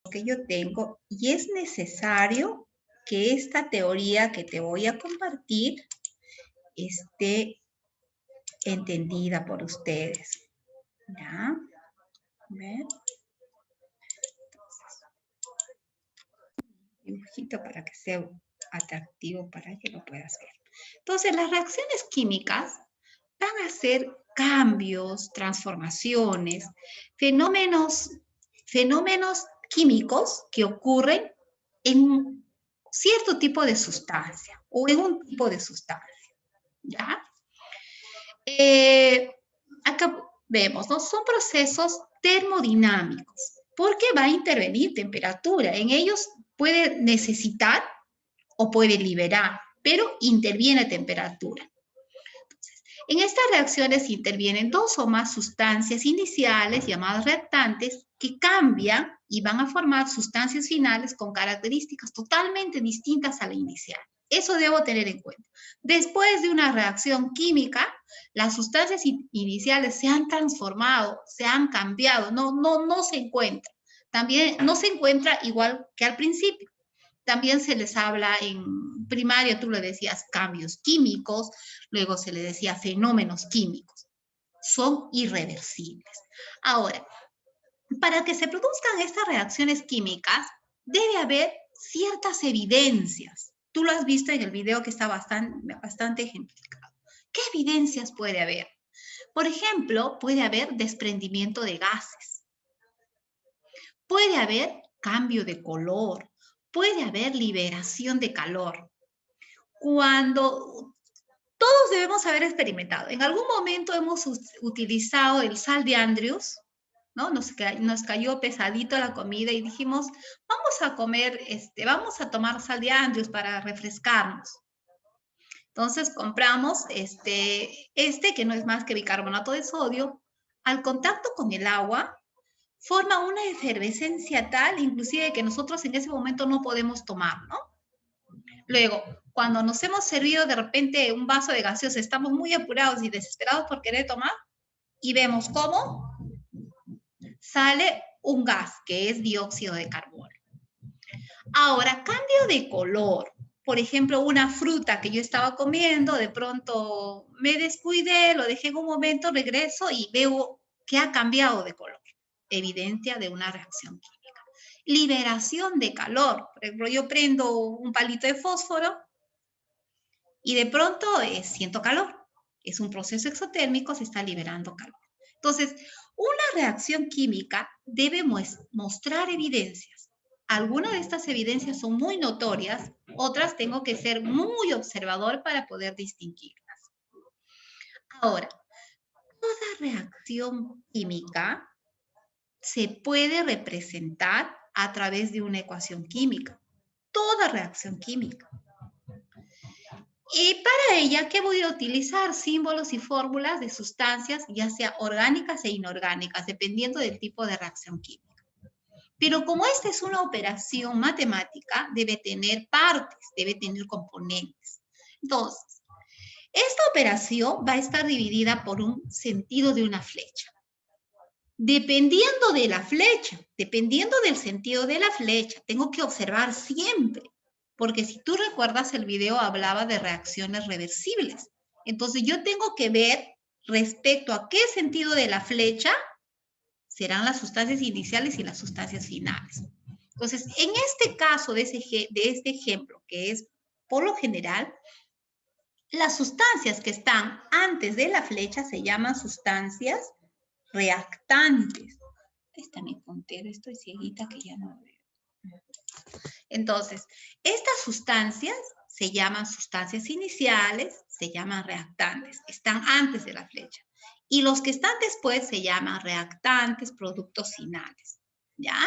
que yo tengo y es necesario que esta teoría que te voy a compartir esté entendida por ustedes. ¿Ya? A ver. Dibujito para que sea atractivo para que lo puedas ver. Entonces, las reacciones químicas van a ser cambios, transformaciones, fenómenos químicos que ocurren en cierto tipo de sustancia o en un tipo de sustancia. ¿Ya? Acá vemos, ¿no? Son procesos termodinámicos, porque va a intervenir temperatura. En ellos puede necesitar o puede liberar, pero interviene temperatura. Entonces, en estas reacciones intervienen dos o más sustancias iniciales llamadas reactantes que cambian y van a formar sustancias finales con características totalmente distintas a la inicial. Eso debo tener en cuenta. Después de una reacción química, las sustancias iniciales se han transformado, se han cambiado, no se encuentra. También no se encuentra igual que al principio. También se les habla en primaria, tú le decías cambios químicos, luego se le decía fenómenos químicos. Son irreversibles. Ahora, para que se produzcan estas reacciones químicas, debe haber ciertas evidencias. Tú lo has visto en el video que está bastante ejemplificado. ¿Qué evidencias puede haber? Por ejemplo, puede haber desprendimiento de gases. Puede haber cambio de color. Puede haber liberación de calor. Cuando todos debemos haber experimentado, en algún momento hemos utilizado el sal de Andrews, ¿no? Nos cayó pesadito la comida y dijimos, vamos a comer, vamos a tomar sal de Andrews para refrescarnos. Entonces compramos que no es más que bicarbonato de sodio, al contacto con el agua, forma una efervescencia tal, inclusive que nosotros en ese momento no podemos tomar, ¿no? Luego, cuando nos hemos servido de repente un vaso de gaseosa, estamos muy apurados y desesperados por querer tomar y vemos cómo sale un gas que es dióxido de carbono. Ahora, cambio de color. Por ejemplo, una fruta que yo estaba comiendo, de pronto me descuidé, lo dejé en un momento, regreso y veo que ha cambiado de color. Evidencia de una reacción química. Liberación de calor. Por ejemplo, yo prendo un palito de fósforo y de pronto siento calor. Es un proceso exotérmico, se está liberando calor. Entonces, una reacción química debe mostrar evidencias. Algunas de estas evidencias son muy notorias, otras tengo que ser muy observador para poder distinguirlas. Ahora, toda reacción química se puede representar a través de una ecuación química. Toda reacción química. Y para ella, ¿qué voy a utilizar? Símbolos y fórmulas de sustancias, ya sea orgánicas e inorgánicas, dependiendo del tipo de reacción química. Pero como esta es una operación matemática, debe tener partes, debe tener componentes. Entonces, esta operación va a estar dividida por un sentido de una flecha. Dependiendo de la flecha, dependiendo del sentido de la flecha, tengo que observar siempre. Porque si tú recuerdas, el video hablaba de reacciones reversibles. Entonces, yo tengo que ver respecto a qué sentido de la flecha serán las sustancias iniciales y las sustancias finales. Entonces, en este caso de este ejemplo, que es por lo general, las sustancias que están antes de la flecha se llaman sustancias reactantes. Esta mi puntera, estoy cieguita que ya no veo. Entonces, estas sustancias se llaman sustancias iniciales, se llaman reactantes, están antes de la flecha. Y los que están después se llaman reactantes, productos finales, ¿ya?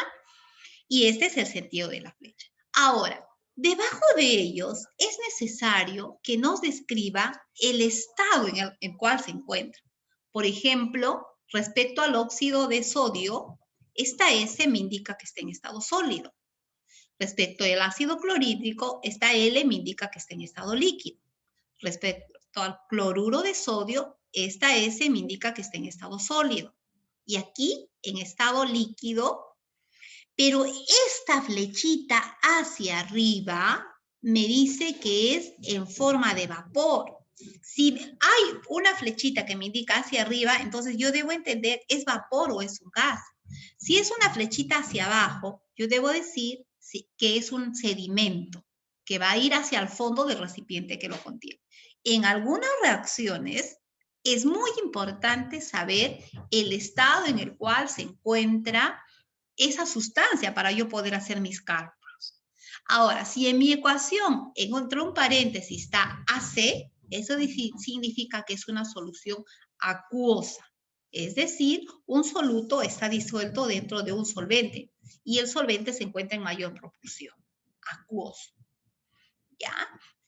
Y este es el sentido de la flecha. Ahora, debajo de ellos es necesario que nos describa el estado en el cual se encuentra. Por ejemplo, respecto al óxido de sodio, esta S me indica que está en estado sólido. Respecto al ácido clorhídrico, esta L me indica que está en estado líquido. Respecto al cloruro de sodio, esta S me indica que está en estado sólido. Y aquí, en estado líquido, pero esta flechita hacia arriba me dice que es en forma de vapor. Si hay una flechita que me indica hacia arriba, entonces yo debo entender, ¿es vapor o es un gas? Si es una flechita hacia abajo, yo debo decir que es un sedimento que va a ir hacia el fondo del recipiente que lo contiene. En algunas reacciones es muy importante saber el estado en el cual se encuentra esa sustancia para yo poder hacer mis cálculos. Ahora, si en mi ecuación, entre un paréntesis, está AC, eso significa que es una solución acuosa. Es decir, un soluto está disuelto dentro de un solvente y el solvente se encuentra en mayor proporción, acuoso. ¿Ya?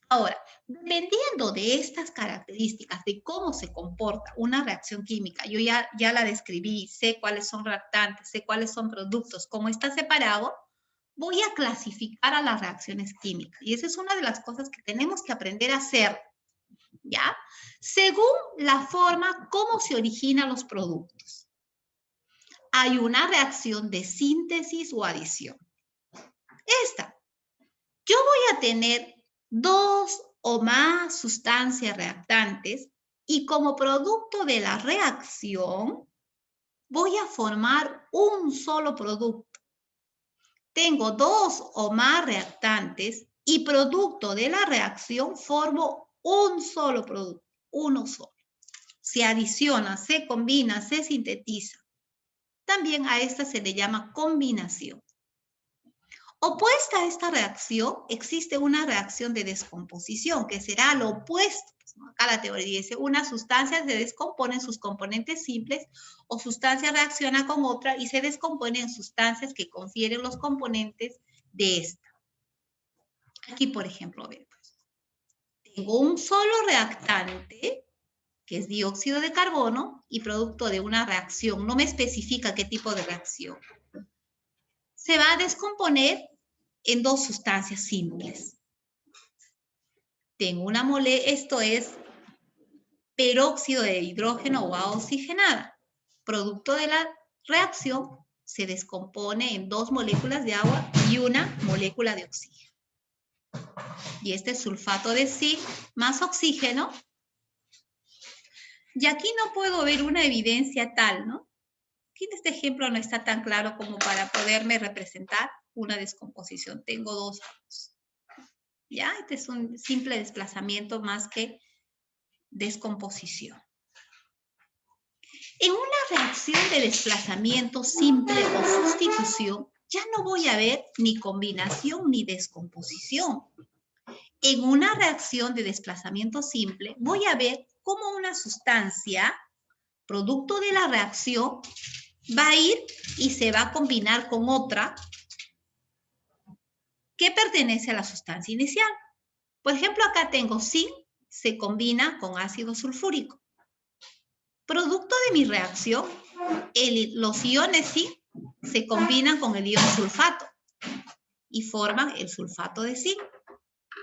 Ahora, dependiendo de estas características, de cómo se comporta una reacción química, yo ya la describí, sé cuáles son reactantes, sé cuáles son productos, cómo está separado, voy a clasificar a las reacciones químicas. Y esa es una de las cosas que tenemos que aprender a hacer, ¿ya? Según la forma cómo se originan los productos. Hay una reacción de síntesis o adición. Esta. Yo voy a tener 2 o más sustancias reactantes y como producto de la reacción voy a formar un solo producto. Tengo 2 o más reactantes y producto de la reacción formo un solo producto, uno solo. Se adiciona, se combina, se sintetiza. También a esta se le llama combinación. Opuesta a esta reacción, existe una reacción de descomposición, que será lo opuesto. Acá la teoría dice, unas sustancias se descomponen sus componentes simples o sustancias reaccionan con otra y se descomponen en sustancias que confieren los componentes de esta. Aquí, por ejemplo, vemos. Tengo un solo reactante, que es dióxido de carbono, y producto de una reacción. No me especifica qué tipo de reacción. Se va a descomponer en 2 sustancias simples. Tengo una molécula, esto es peróxido de hidrógeno o agua oxigenada. Producto de la reacción se descompone en 2 moléculas de agua y una molécula de oxígeno. Y este es sulfato de zinc más oxígeno. Y aquí no puedo ver una evidencia tal, ¿no? Aquí en este ejemplo no está tan claro como para poderme representar una descomposición. Tengo 2 aguas. ¿Ya? Este es un simple desplazamiento más que descomposición. En una reacción de desplazamiento simple o sustitución, ya no voy a ver ni combinación ni descomposición. En una reacción de desplazamiento simple, voy a ver cómo una sustancia, producto de la reacción, va a ir y se va a combinar con otra que pertenece a la sustancia inicial. Por ejemplo, acá tengo zinc, se combina con ácido sulfúrico. Producto de mi reacción, los iones zinc se combinan con el ion sulfato y forman el sulfato de zinc,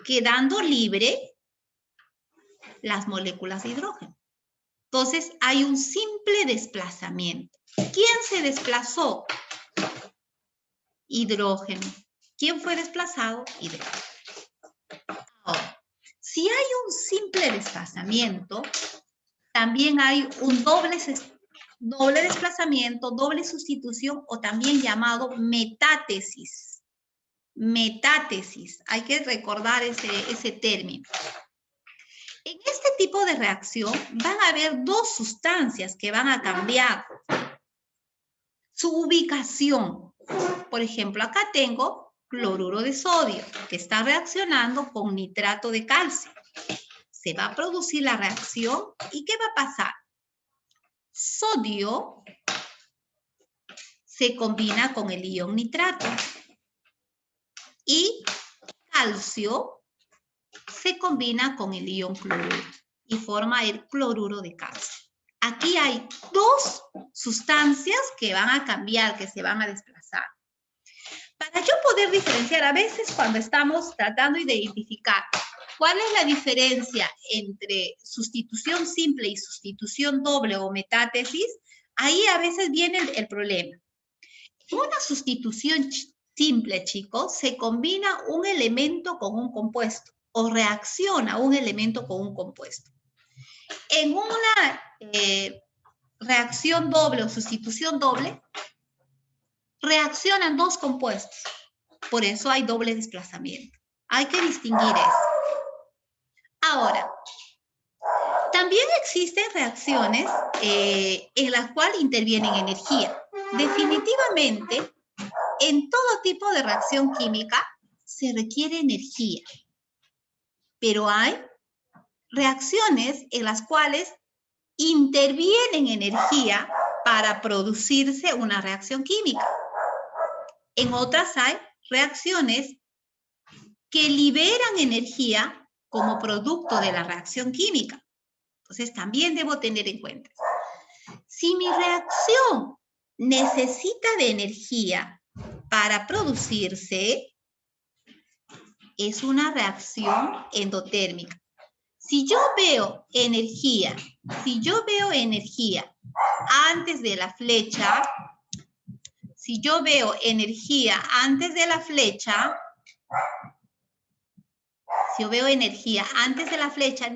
quedando libre las moléculas de hidrógeno. Entonces, hay un simple desplazamiento. ¿Quién se desplazó? Hidrógeno. ¿Quién fue desplazado? Hidrógeno. Ahora, si hay un simple desplazamiento, también hay un doble desplazamiento, doble sustitución o también llamado metátesis. Metátesis, hay que recordar ese término. En este tipo de reacción van a haber 2 sustancias que van a cambiar su ubicación. Por ejemplo, acá tengo cloruro de sodio que está reaccionando con nitrato de calcio. Se va a producir la reacción y ¿qué va a pasar? Sodio se combina con el ion nitrato y calcio se combina con el ion cloruro y forma el cloruro de calcio. Aquí hay 2 sustancias que van a cambiar, que se van a desplazar. Para yo poder diferenciar, a veces cuando estamos tratando de identificar cuál es la diferencia entre sustitución simple y sustitución doble o metátesis, ahí a veces viene el problema. En una sustitución simple, chicos, se combina un elemento con un compuesto o reacciona un elemento con un compuesto. En una reacción doble o sustitución doble, reaccionan dos compuestos. Por eso hay doble desplazamiento. Hay que distinguir eso. Ahora, también existen reacciones en las cuales intervienen energía. Definitivamente, en todo tipo de reacción química se requiere energía, pero hay reacciones en las cuales intervienen energía para producirse una reacción química. En otras hay reacciones que liberan energía como producto de la reacción química. Entonces, también debo tener en cuenta. Si mi reacción necesita de energía para producirse, es una reacción endotérmica. Si yo veo energía antes de la flecha,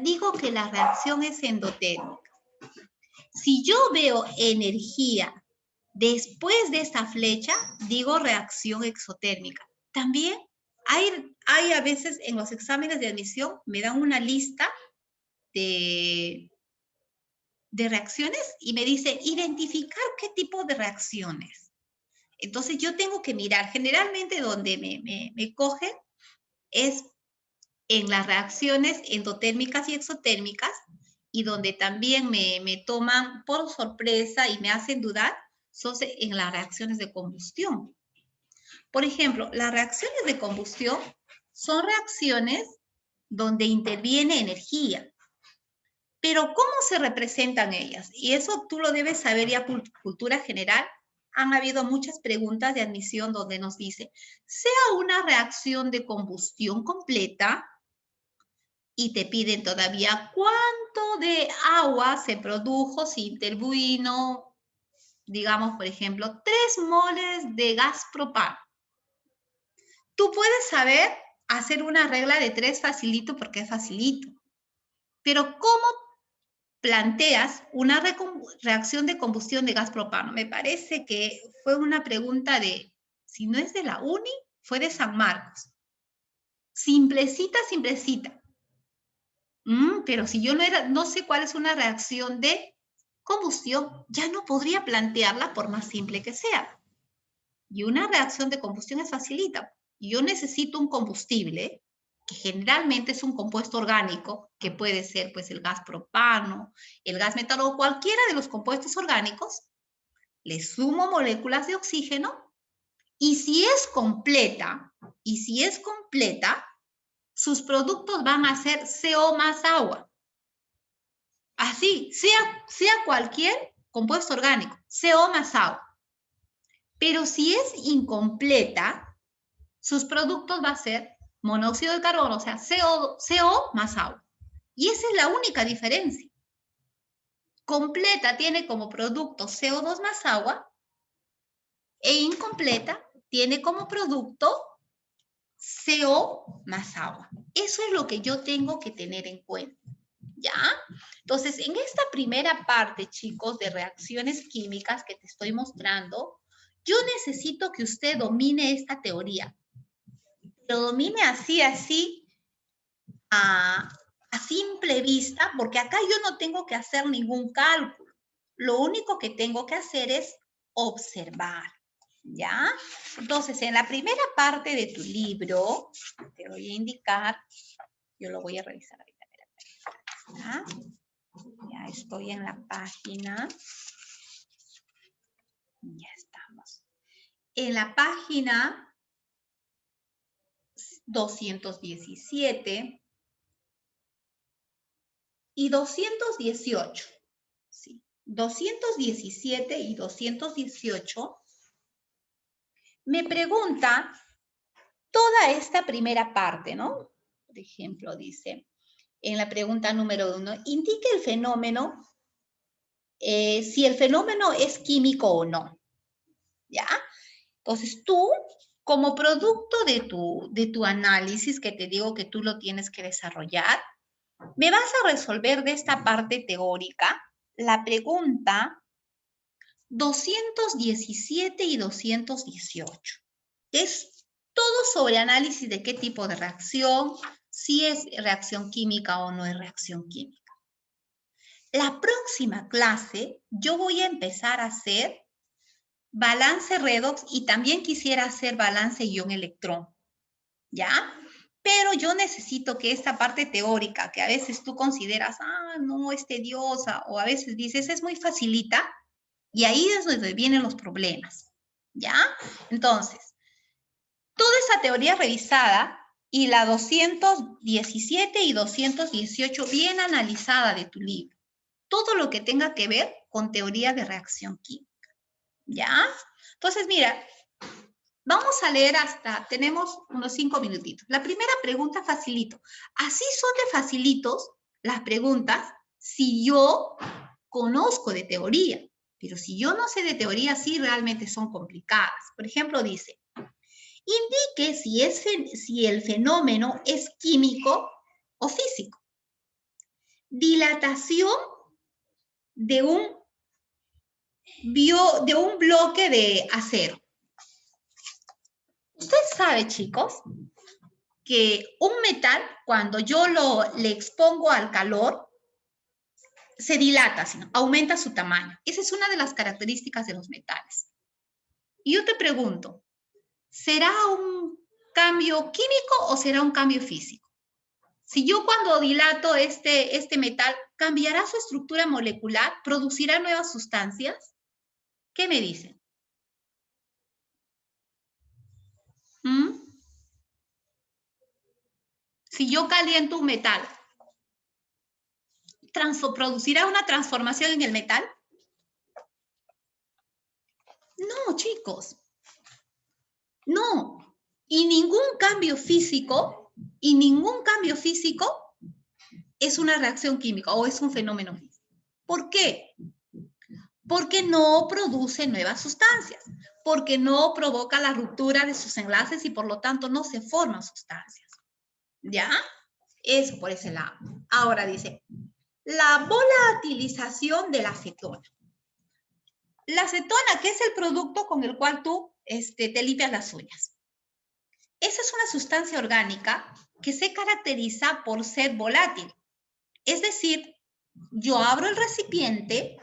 digo que la reacción es endotérmica. Si yo veo energía después de esta flecha, digo reacción exotérmica. También hay a veces en los exámenes de admisión, me dan una lista de reacciones y me dice identificar qué tipo de reacciones. Entonces yo tengo que mirar, generalmente donde me cogen es en las reacciones endotérmicas y exotérmicas, y donde también me toman por sorpresa y me hacen dudar, son en las reacciones de combustión. Por ejemplo, las reacciones de combustión son reacciones donde interviene energía. Pero ¿cómo se representan ellas? Y eso tú lo debes saber ya por cultura general. Han habido muchas preguntas de admisión donde nos dice, sea una reacción de combustión completa, y te piden todavía cuánto de agua se produjo si intervino, digamos, por ejemplo, 3 moles de gas propano. Tú puedes saber hacer una regla de 3 facilito porque es facilito. Pero ¿cómo planteas una reacción de combustión de gas propano? Me parece que fue una pregunta de, si no es de la UNI, fue de San Marcos. Simplecita, simplecita. Pero si yo no sé cuál es una reacción de combustión, ya no podría plantearla por más simple que sea. Y una reacción de combustión es facilita. Yo necesito un combustible, que generalmente es un compuesto orgánico, que puede ser pues el gas propano, el gas metano o cualquiera de los compuestos orgánicos. Le sumo moléculas de oxígeno y si es completa, sus productos van a ser CO más agua. Así, sea cualquier compuesto orgánico, CO más agua. Pero si es incompleta, sus productos van a ser monóxido de carbono, o sea, CO más agua. Y esa es la única diferencia. Completa tiene como producto CO2 más agua e incompleta tiene como producto CO más agua. Eso es lo que yo tengo que tener en cuenta. ¿Ya? Entonces, en esta primera parte, chicos, de reacciones químicas que te estoy mostrando, yo necesito que usted domine esta teoría. Lo domine así, a simple vista, porque acá yo no tengo que hacer ningún cálculo. Lo único que tengo que hacer es observar. ¿Ya? Entonces, en la primera parte de tu libro, te voy a indicar, yo lo voy a revisar ahorita. ¿Ya? Ya estoy en la página. Ya estamos. En la página 217 y 218. Sí, 217 y 218 me pregunta toda esta primera parte, ¿no? Por ejemplo, dice en la pregunta número 1, indique el fenómeno, si el fenómeno es químico o no. ¿Ya? Entonces tú como producto de tu análisis, que te digo que tú lo tienes que desarrollar, me vas a resolver de esta parte teórica la pregunta 217 y 218. Es todo sobre análisis de qué tipo de reacción, si es reacción química o no es reacción química. La próxima clase yo voy a empezar a hacer balance redox y también quisiera hacer balance ion-electrón, ¿ya? Pero yo necesito que esta parte teórica, que a veces tú consideras, no, es tediosa, o a veces dices, es muy facilita, y ahí es donde vienen los problemas, ¿ya? Entonces, toda esa teoría revisada y la 217 y 218 bien analizada de tu libro, todo lo que tenga que ver con teoría de reacción química, ¿ya? Entonces, mira, vamos a leer tenemos unos 5 minutitos. La primera pregunta, facilito. Así son de facilitos las preguntas si yo conozco de teoría, pero si yo no sé de teoría, sí realmente son complicadas. Por ejemplo, dice, indique si el fenómeno es químico o físico. Dilatación de un bloque de acero. Usted sabe, chicos, que un metal, cuando yo le expongo al calor, se dilata, aumenta su tamaño. Esa es una de las características de los metales. Y yo te pregunto, ¿será un cambio químico o será un cambio físico? Si yo cuando dilato este metal, ¿cambiará su estructura molecular? ¿Producirá nuevas sustancias? ¿Qué me dicen? Si yo caliento un metal, ¿producirá una transformación en el metal? No, chicos. No. Y ningún cambio físico es una reacción química o es un fenómeno físico. ¿Por qué? Porque no produce nuevas sustancias, porque no provoca la ruptura de sus enlaces y por lo tanto no se forman sustancias. ¿Ya? Eso por ese lado. Ahora dice, la volatilización de la acetona. La acetona, que es el producto con el cual tú te limpias las uñas. Esa es una sustancia orgánica que se caracteriza por ser volátil. Es decir, yo abro el recipiente,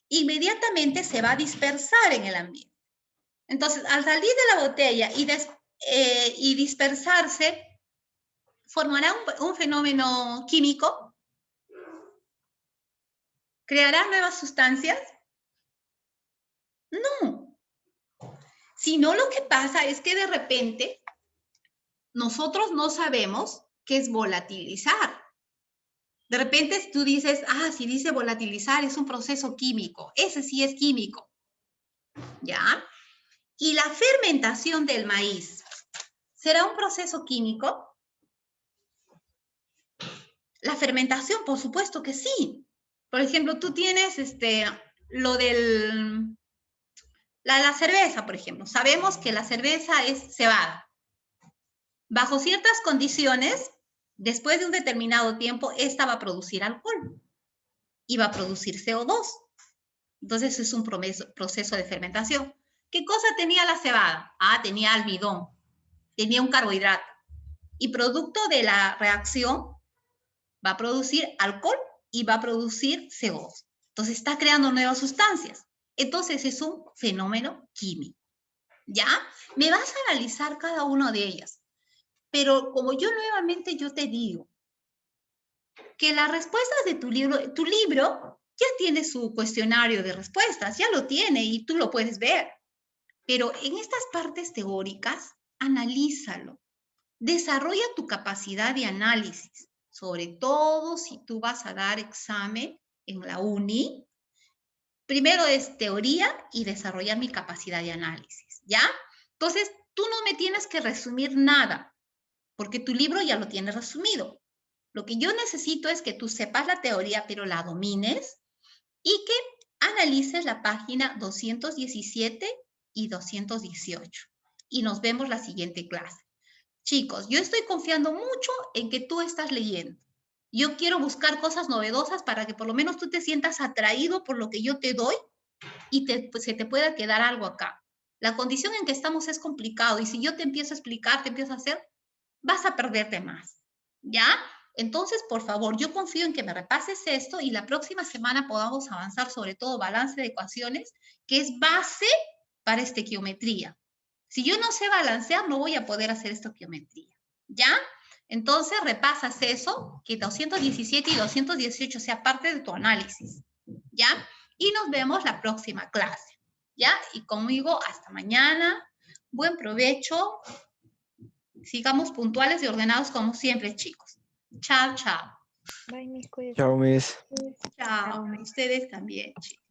inmediatamente se va a dispersar en el ambiente. Entonces, al salir de la botella y dispersarse, ¿formará un fenómeno químico? ¿Creará nuevas sustancias? No. Sino lo que pasa es que de repente nosotros no sabemos qué es volatilizar. De repente tú dices, si dice volatilizar es un proceso químico. Ese sí es químico. ¿Ya? Y la fermentación del maíz, ¿será un proceso químico? La fermentación, por supuesto que sí. Por ejemplo, tú tienes lo del la cerveza, por ejemplo. Sabemos que la cerveza es cebada. Bajo ciertas condiciones, después de un determinado tiempo, esta va a producir alcohol y va a producir CO2. Entonces es un proceso de fermentación. ¿Qué cosa tenía la cebada? Tenía almidón, tenía un carbohidrato. Y producto de la reacción va a producir alcohol y va a producir CO2. Entonces está creando nuevas sustancias. Entonces es un fenómeno químico. ¿Ya? Me vas a analizar cada una de ellas. Pero como yo te digo que las respuestas de tu libro ya tiene su cuestionario de respuestas, ya lo tiene y tú lo puedes ver. Pero en estas partes teóricas, analízalo. Desarrolla tu capacidad de análisis, sobre todo si tú vas a dar examen en la uni. Primero es teoría y desarrollar mi capacidad de análisis, ¿ya? Entonces, tú no me tienes que resumir nada, porque tu libro ya lo tiene resumido. Lo que yo necesito es que tú sepas la teoría, pero la domines y que analices la página 217 y 218. y nos vemos la siguiente clase. Chicos, yo estoy confiando mucho en que tú estás leyendo. Yo quiero buscar cosas novedosas para que por lo menos tú te sientas atraído por lo que yo te doy y pues, se te pueda quedar algo acá. La condición en que estamos es complicado y si yo te empiezo a explicar, te empiezo a hacer, vas a perderte más, ¿ya? Entonces, por favor, yo confío en que me repases esto y la próxima semana podamos avanzar sobre todo balance de ecuaciones, que es base para estequiometría. Si yo no sé balancear, no voy a poder hacer estequiometría, ¿ya? Entonces, repasas eso, que 217 y 218 sea parte de tu análisis, ¿ya? Y nos vemos la próxima clase, ¿ya? Y conmigo, hasta mañana. Buen provecho. Sigamos puntuales y ordenados como siempre, chicos. Chao, chao. Bye, mis cuídense. Chao, Miss. Chao. Ustedes también, chicos.